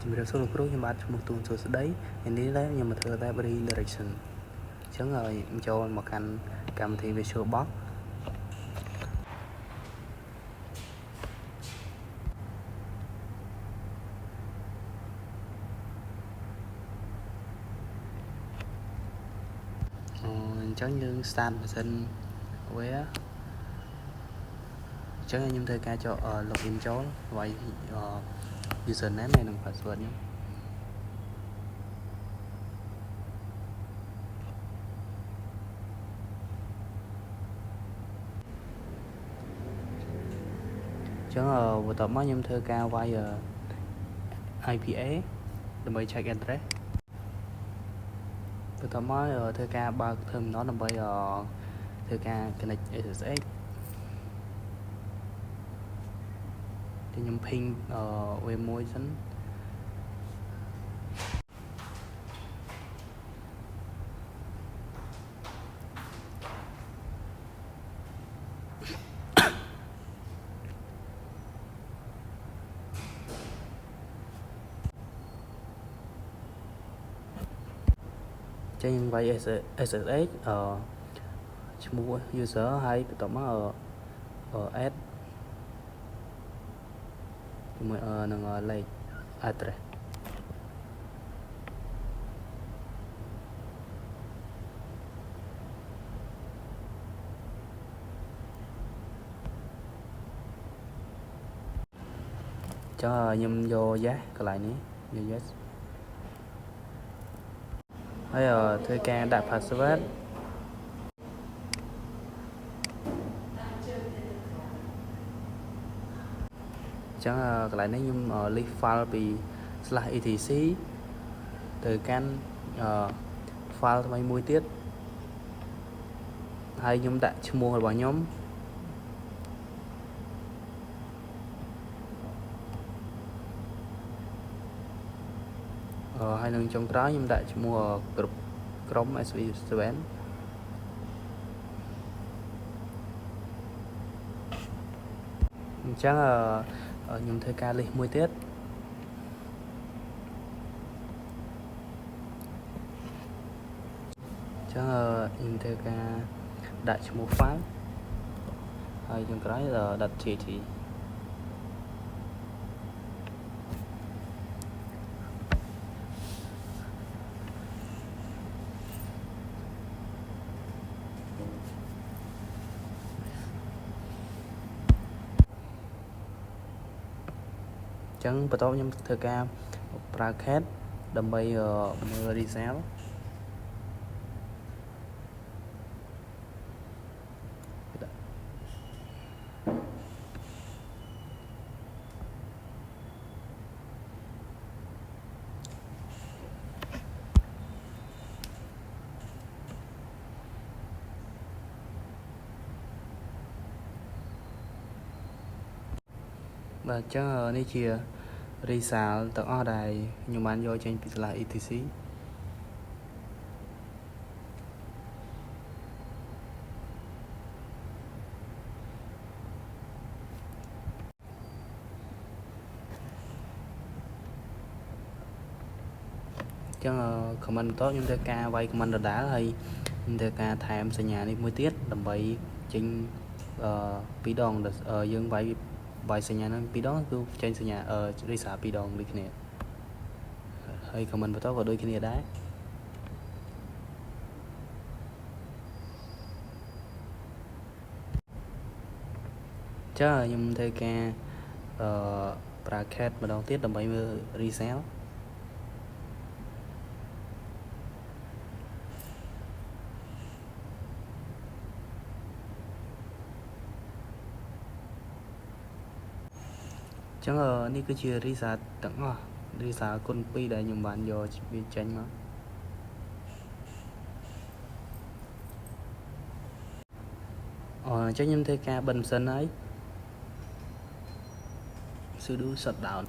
ជំរាបសួរលោកគ្រូខ្ញុំបាទឈ្មោះទូនសួស្ដីនេះដែរខ្ញុំមកធ្វើ library direction អញ្ចឹងឲ្យចូលមកកាន់កម្មវិធី Visual Box អញ្ចឹងយើង start ម៉ាស៊ីន where អញ្ចឹងខ្ញុំធ្វើការចូល login ចូលវាយ username និង password ខ្ញុំអញ្ចឹងបន្ទាប់មកខ្ញុំធ្វើការវាយ IPA ដើម្បី check address បន្ទាប់មកធ្វើការបើក terminal ដើម្បីធ្វើការ connect SSH ខ្ញុំ ping web មួយសិនចេញវាយ SSH ឈ្មោះ user ហើយបន្ទាប់មក add ជាមួយនឹងលេខ address ចុះខ្ញុំយក yes កន្លែងនេះយក yes ហើយធ្វើការដាក់ password អញ្ចឹងកន្លែងនេះខ្ញុំ list file ពី /etc ទៅកាន់ file ថ្មីមួយទៀតហើយខ្ញុំដាក់ឈ្មោះរបស់ខ្ញុំហើយនឹងចុងក្រោយខ្ញុំដាក់ឈ្មោះក្រុម SV7 អញ្ចឹងខ្ញុំធ្វើការ list មួយទៀតអញ្ចឹងខ្ញុំធ្វើការដាក់ឈ្មោះ file ហើយចុងក្រោយ.tt អញ្ចឹងបន្ទាប់ខ្ញុំធ្វើការប្រើ cat ដើម្បីមើល result បាទអញ្ចឹងនេះជា result ទាំងអស់ដែលខ្ញុំបានយកចេញពីសាលា ETC អញ្ចឹង comment បន្តខ្ញុំធ្វើការវាយ comment ដដែលហើយខ្ញុំធ្វើការថែមសញ្ញានេះមួយទៀតដើម្បីចេញ2ដងយើងវាយសញ្ញាហ្នឹង2ដងគឺចេញសញ្ញាresult 2ដងដូចគ្នាហើយ comment បន្តក៏ដូចគ្នាដែរចាខ្ញុំធ្វើការប្រើ cat ម្ដងទៀតដើម្បីមើល result អញ្ចឹងនេះគឺជា result ទាំងអស់ result គុណ2ដែលខ្ញុំបានយកវាចេញមកអញ្ចឹងខ្ញុំធ្វើការបិទម៉ាស៊ីនហើយ sudo shutdown